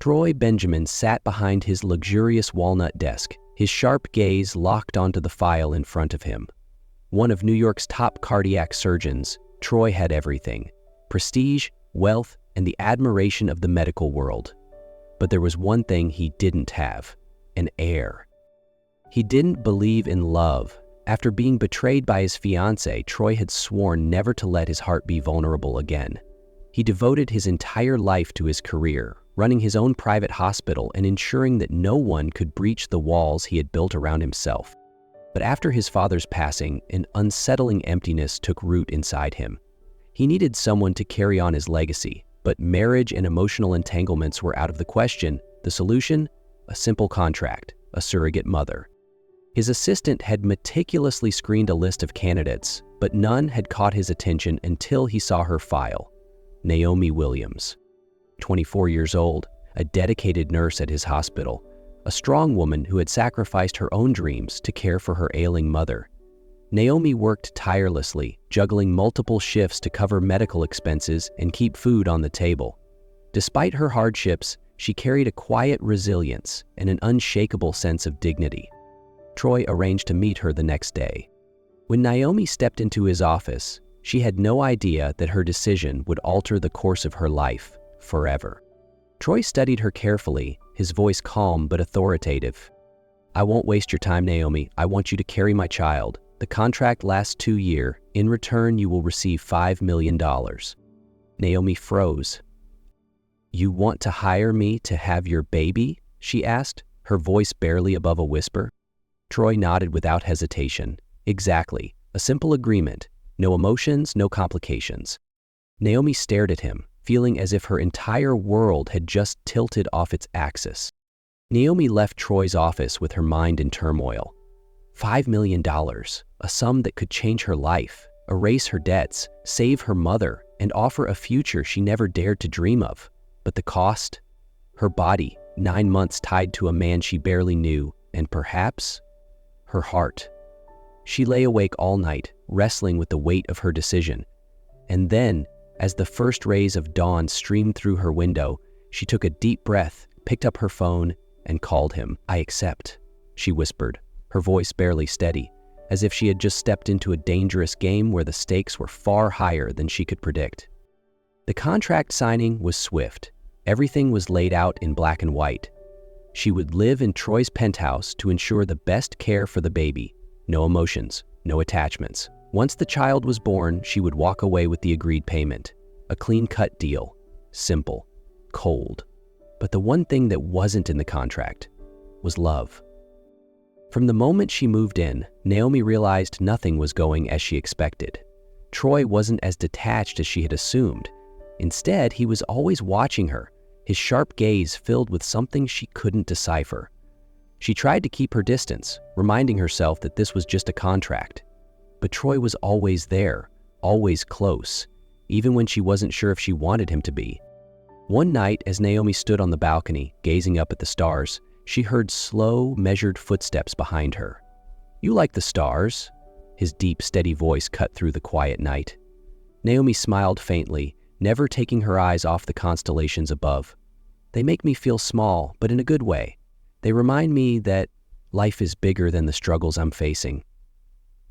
Troy Benjamin sat behind his luxurious walnut desk, his sharp gaze locked onto the file in front of him. One of New York's top cardiac surgeons, Troy had everything: prestige, wealth, and the admiration of the medical world. But there was one thing he didn't have: an heir. He didn't believe in love. After being betrayed by his fiancée, Troy had sworn never to let his heart be vulnerable again. He devoted his entire life to his career, running his own private hospital and ensuring that no one could breach the walls he had built around himself. But after his father's passing, an unsettling emptiness took root inside him. He needed someone to carry on his legacy, but marriage and emotional entanglements were out of the question. The solution? A simple contract, a surrogate mother. His assistant had meticulously screened a list of candidates, but none had caught his attention until he saw her file. Naomi Williams, 24 years old, a dedicated nurse at his hospital, a strong woman who had sacrificed her own dreams to care for her ailing mother. Naomi worked tirelessly, juggling multiple shifts to cover medical expenses and keep food on the table. Despite her hardships, she carried a quiet resilience and an unshakable sense of dignity. Troy arranged to meet her the next day. When Naomi stepped into his office, she had no idea that her decision would alter the course of her life forever. Troy studied her carefully, his voice calm but authoritative. "I won't waste your time, Naomi. I want you to carry my child. The contract lasts 2 years. In return, you will receive $5 million. Naomi froze. "You want to hire me to have your baby?" she asked, her voice barely above a whisper. Troy nodded without hesitation. "Exactly. A simple agreement. No emotions, no complications." Naomi stared at him, feeling as if her entire world had just tilted off its axis. Naomi left Troy's office with her mind in turmoil. $5 million, a sum that could change her life, erase her debts, save her mother, and offer a future she never dared to dream of. But the cost? Her body, 9 months tied to a man she barely knew, and perhaps her heart. She lay awake all night, wrestling with the weight of her decision. And then, as the first rays of dawn streamed through her window, she took a deep breath, picked up her phone, and called him. "I accept," she whispered, her voice barely steady, as if she had just stepped into a dangerous game where the stakes were far higher than she could predict. The contract signing was swift. Everything was laid out in black and white. She would live in Troy's penthouse to ensure the best care for the baby. No emotions, no attachments. Once the child was born, she would walk away with the agreed payment. A clean-cut deal. Simple. Cold. But the one thing that wasn't in the contract was love. From the moment she moved in, Naomi realized nothing was going as she expected. Troy wasn't as detached as she had assumed. Instead, he was always watching her, his sharp gaze filled with something she couldn't decipher. She tried to keep her distance, reminding herself that this was just a contract. But Troy was always there, always close, even when she wasn't sure if she wanted him to be. One night, as Naomi stood on the balcony, gazing up at the stars, she heard slow, measured footsteps behind her. "You like the stars?" His deep, steady voice cut through the quiet night. Naomi smiled faintly, never taking her eyes off the constellations above. "They make me feel small, but in a good way. They remind me that life is bigger than the struggles I'm facing."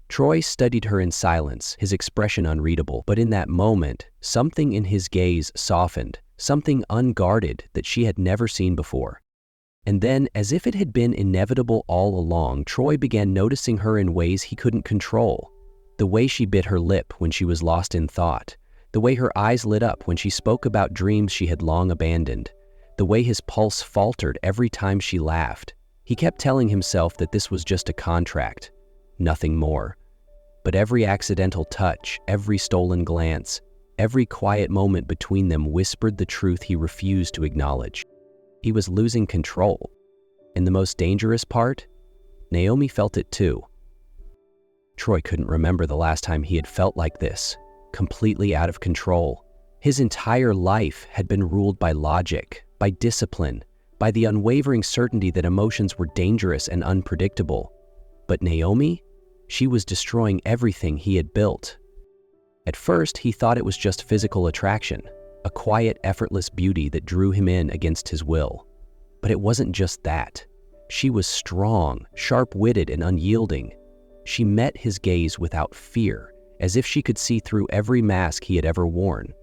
Troy studied her in silence, his expression unreadable, but in that moment, something in his gaze softened, something unguarded that she had never seen before. And then, as if it had been inevitable all along, Troy began noticing her in ways he couldn't control. The way she bit her lip when she was lost in thought, the way her eyes lit up when she spoke about dreams she had long abandoned, the way his pulse faltered every time she laughed. He kept telling himself that this was just a contract, nothing more. But every accidental touch, every stolen glance, every quiet moment between them whispered the truth he refused to acknowledge. He was losing control. And the most dangerous part? Naomi felt it too. Troy couldn't remember the last time he had felt like this, completely out of control. His entire life had been ruled by logic, by discipline, by the unwavering certainty that emotions were dangerous and unpredictable. But Naomi? She was destroying everything he had built. At first, he thought it was just physical attraction, a quiet, effortless beauty that drew him in against his will. But it wasn't just that. She was strong, sharp-witted, and unyielding. She met his gaze without fear, as if she could see through every mask he had ever worn.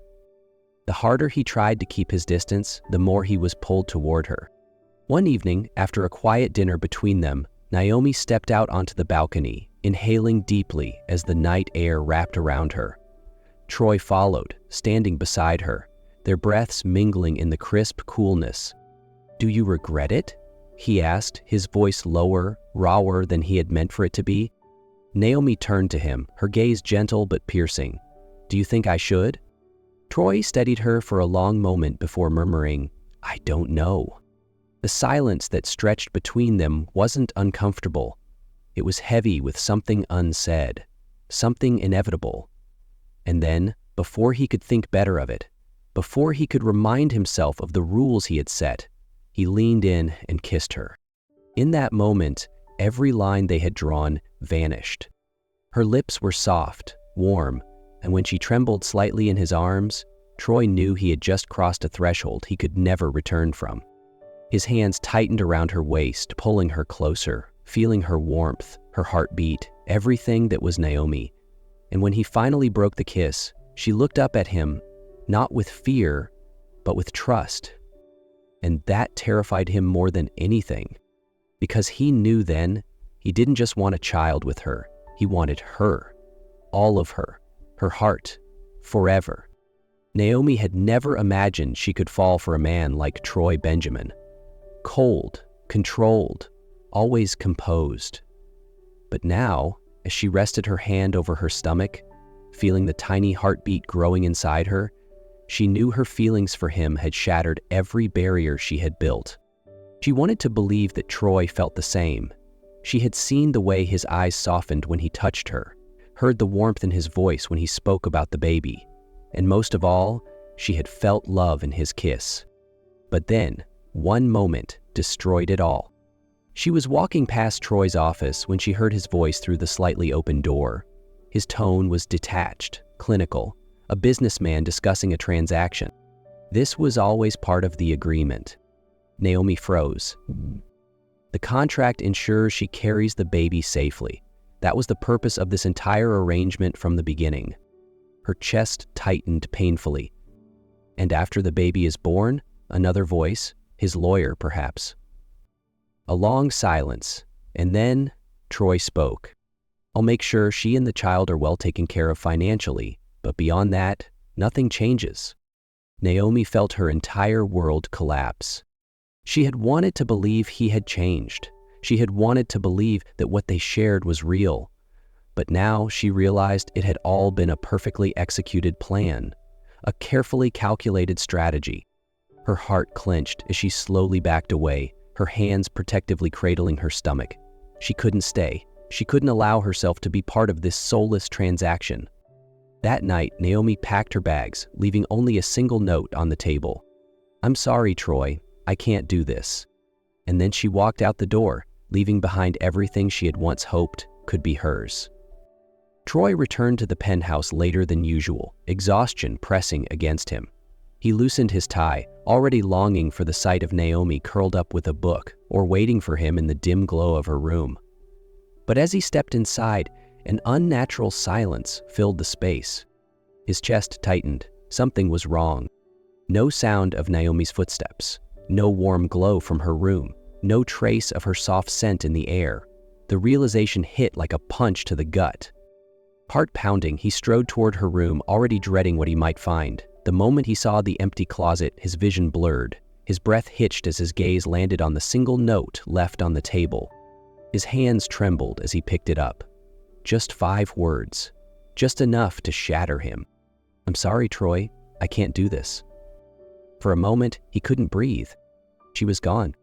The harder he tried to keep his distance, the more he was pulled toward her. One evening, after a quiet dinner between them, Naomi stepped out onto the balcony, inhaling deeply as the night air wrapped around her. Troy followed, standing beside her, their breaths mingling in the crisp coolness. "Do you regret it?" he asked, his voice lower, rawer than he had meant for it to be. Naomi turned to him, her gaze gentle but piercing. "Do you think I should?" Troy steadied her for a long moment before murmuring, "I don't know." The silence that stretched between them wasn't uncomfortable. It was heavy with something unsaid, something inevitable. And then, before he could think better of it, before he could remind himself of the rules he had set, he leaned in and kissed her. In that moment, every line they had drawn vanished. Her lips were soft, warm, and when she trembled slightly in his arms, Troy knew he had just crossed a threshold he could never return from. His hands tightened around her waist, pulling her closer, feeling her warmth, her heartbeat, everything that was Naomi. And when he finally broke the kiss, she looked up at him, not with fear, but with trust. And that terrified him more than anything, because he knew then he didn't just want a child with her, he wanted her, all of her heart, forever. Naomi had never imagined she could fall for a man like Troy Benjamin. Cold, controlled, always composed. But now, as she rested her hand over her stomach, feeling the tiny heartbeat growing inside her, she knew her feelings for him had shattered every barrier she had built. She wanted to believe that Troy felt the same. She had seen the way his eyes softened when he touched her, heard the warmth in his voice when he spoke about the baby, and most of all, she had felt love in his kiss. But then, one moment destroyed it all. She was walking past Troy's office when she heard his voice through the slightly open door. His tone was detached, clinical, a businessman discussing a transaction. This was always part of the agreement. Naomi froze. The contract ensures she carries the baby safely. That was the purpose of this entire arrangement from the beginning. Her chest tightened painfully. And after the baby is born, another voice, his lawyer perhaps. A long silence, and then Troy spoke. "I'll make sure she and the child are well taken care of financially, but beyond that, nothing changes." Naomi felt her entire world collapse. She had wanted to believe he had changed. She had wanted to believe that what they shared was real. But now she realized it had all been a perfectly executed plan, a carefully calculated strategy. Her heart clenched as she slowly backed away, her hands protectively cradling her stomach. She couldn't stay. She couldn't allow herself to be part of this soulless transaction. That night, Naomi packed her bags, leaving only a single note on the table. "I'm sorry, Troy. I can't do this." And then she walked out the door, leaving behind everything she had once hoped could be hers. Troy returned to the penthouse later than usual, exhaustion pressing against him. He loosened his tie, already longing for the sight of Naomi curled up with a book or waiting for him in the dim glow of her room. But as he stepped inside, an unnatural silence filled the space. His chest tightened. Something was wrong. No sound of Naomi's footsteps, no warm glow from her room, no trace of her soft scent in the air. The realization hit like a punch to the gut. Heart pounding, he strode toward her room, already dreading what he might find. The moment he saw the empty closet, his vision blurred. His breath hitched as his gaze landed on the single note left on the table. His hands trembled as he picked it up. Just 5 words. Just enough to shatter him. "I'm sorry, Troy. I can't do this." For a moment, he couldn't breathe. She was gone.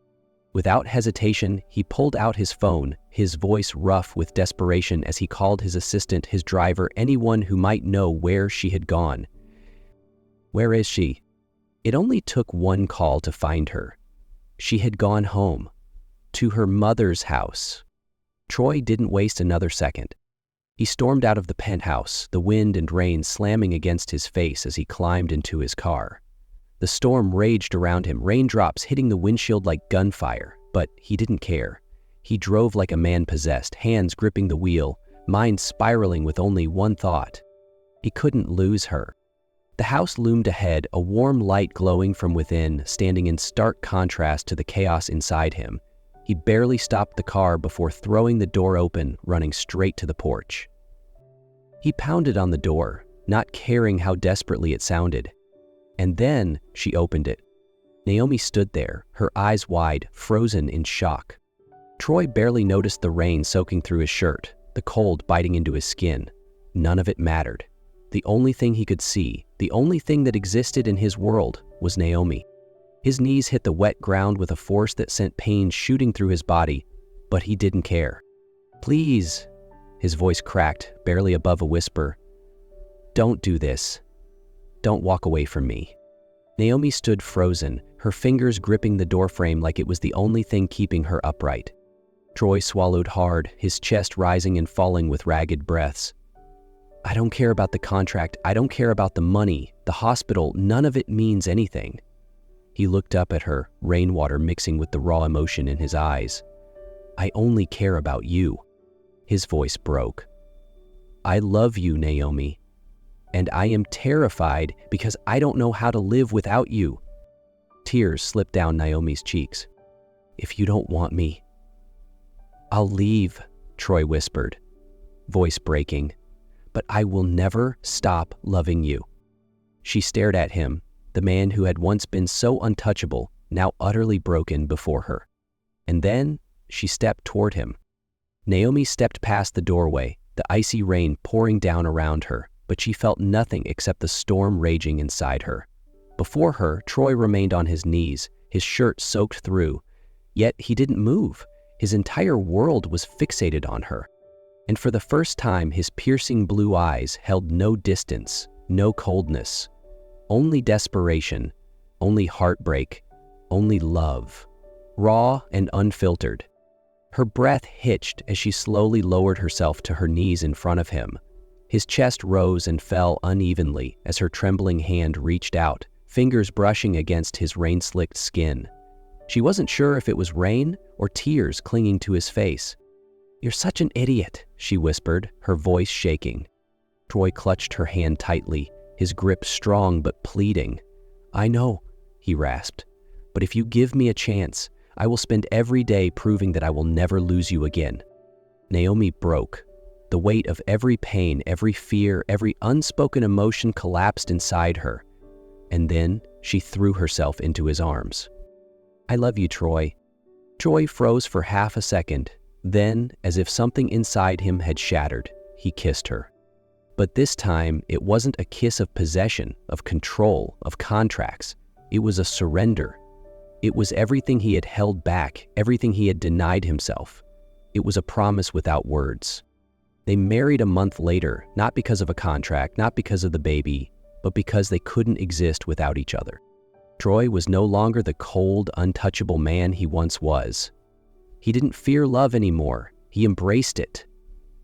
Without hesitation, he pulled out his phone, his voice rough with desperation as he called his assistant, his driver, anyone who might know where she had gone. "Where is she?" It only took one call to find her. She had gone home. To her mother's house. Troy didn't waste another second. He stormed out of the penthouse, the wind and rain slamming against his face as he climbed into his car. The storm raged around him, raindrops hitting the windshield like gunfire, but he didn't care. He drove like a man possessed, hands gripping the wheel, mind spiraling with only one thought. He couldn't lose her. The house loomed ahead, a warm light glowing from within, standing in stark contrast to the chaos inside him. He barely stopped the car before throwing the door open, running straight to the porch. He pounded on the door, not caring how desperately it sounded. And then she opened it. Naomi stood there, her eyes wide, frozen in shock. Troy barely noticed the rain soaking through his shirt, the cold biting into his skin. None of it mattered. The only thing he could see, the only thing that existed in his world, was Naomi. His knees hit the wet ground with a force that sent pain shooting through his body, but he didn't care. "Please," his voice cracked, barely above a whisper. "Don't do this. Don't walk away from me." Naomi stood frozen, her fingers gripping the doorframe like it was the only thing keeping her upright. Troy swallowed hard, his chest rising and falling with ragged breaths. "I don't care about the contract. I don't care about the money, the hospital. None of it means anything." He looked up at her, rainwater mixing with the raw emotion in his eyes. "I only care about you." His voice broke. "I love you, Naomi. And I am terrified because I don't know how to live without you." Tears slipped down Naomi's cheeks. "If you don't want me, I'll leave," Troy whispered, voice breaking. "But I will never stop loving you." She stared at him, the man who had once been so untouchable, now utterly broken before her. And then she stepped toward him. Naomi stepped past the doorway, the icy rain pouring down around her, but she felt nothing except the storm raging inside her. Before her, Troy remained on his knees, his shirt soaked through. Yet he didn't move. His entire world was fixated on her. And for the first time, his piercing blue eyes held no distance, no coldness. Only desperation, only heartbreak, only love. Raw and unfiltered. Her breath hitched as she slowly lowered herself to her knees in front of him. His chest rose and fell unevenly as her trembling hand reached out, fingers brushing against his rain-slicked skin. She wasn't sure if it was rain or tears clinging to his face. "You're such an idiot," she whispered, her voice shaking. Troy clutched her hand tightly, his grip strong but pleading. "I know," he rasped, "but if you give me a chance, I will spend every day proving that I will never lose you again." Naomi broke. The weight of every pain, every fear, every unspoken emotion collapsed inside her. And then she threw herself into his arms. "I love you, Troy." Troy froze for half a second. Then, as if something inside him had shattered, he kissed her. But this time, it wasn't a kiss of possession, of control, of contracts. It was a surrender. It was everything he had held back, everything he had denied himself. It was a promise without words. They married a month later, not because of a contract, not because of the baby, but because they couldn't exist without each other. Troy was no longer the cold, untouchable man he once was. He didn't fear love anymore. He embraced it.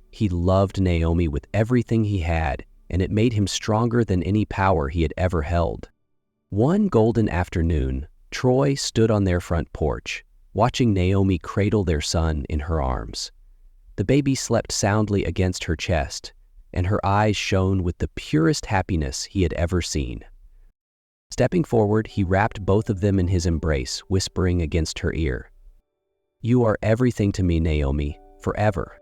He loved Naomi with everything he had, and it made him stronger than any power he had ever held. One golden afternoon, Troy stood on their front porch, watching Naomi cradle their son in her arms. The baby slept soundly against her chest, and her eyes shone with the purest happiness he had ever seen. Stepping forward, he wrapped both of them in his embrace, whispering against her ear, "You are everything to me, Naomi, forever."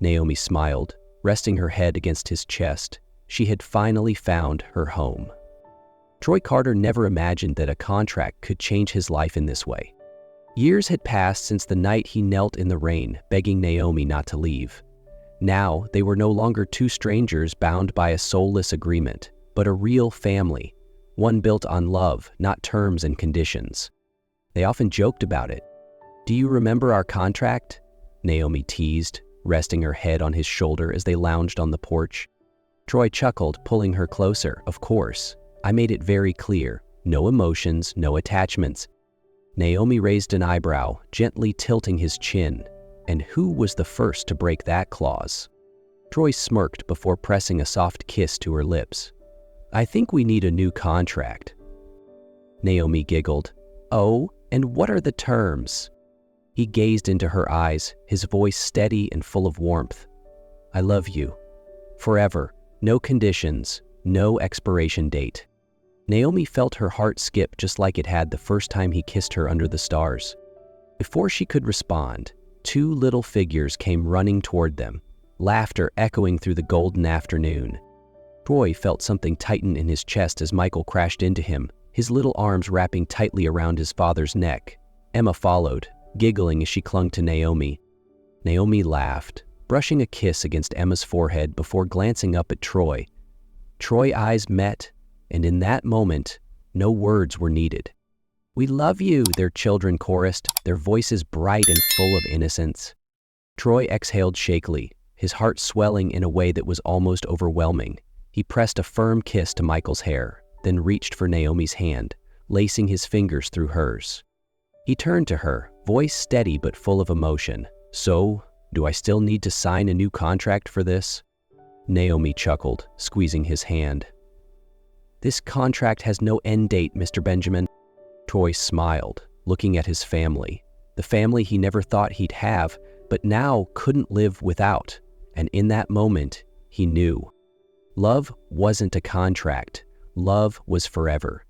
Naomi smiled, resting her head against his chest. She had finally found her home. Troy Carter never imagined that a contract could change his life in this way. Years had passed since the night he knelt in the rain, begging Naomi not to leave. Now, they were no longer two strangers bound by a soulless agreement, but a real family, one built on love, not terms and conditions. They often joked about it. "Do you remember our contract?" Naomi teased, resting her head on his shoulder as they lounged on the porch. Troy chuckled, pulling her closer. "Of course. I made it very clear. No emotions, no attachments." Naomi raised an eyebrow, gently tilting his chin. And who was the first to break that clause? Troy smirked before pressing a soft kiss to her lips. "I think we need a new contract." Naomi giggled. "Oh, and what are the terms?" He gazed into her eyes, his voice steady and full of warmth. "I love you. Forever. No conditions. No expiration date." Naomi felt her heart skip just like it had the first time he kissed her under the stars. Before she could respond, two little figures came running toward them, laughter echoing through the golden afternoon. Troy felt something tighten in his chest as Michael crashed into him, his little arms wrapping tightly around his father's neck. Emma followed, giggling as she clung to Naomi. Naomi laughed, brushing a kiss against Emma's forehead before glancing up at Troy. Troy's eyes met, and in that moment, no words were needed. "We love you," their children chorused, their voices bright and full of innocence. Troy exhaled shakily, his heart swelling in a way that was almost overwhelming. He pressed a firm kiss to Michael's hair, then reached for Naomi's hand, lacing his fingers through hers. He turned to her, voice steady but full of emotion. "So, do I still need to sign a new contract for this?" Naomi chuckled, squeezing his hand. "This contract has no end date, Mr. Benjamin." Troy smiled, looking at his family, the family he never thought he'd have, but now couldn't live without. And in that moment, he knew. Love wasn't a contract. Love was forever.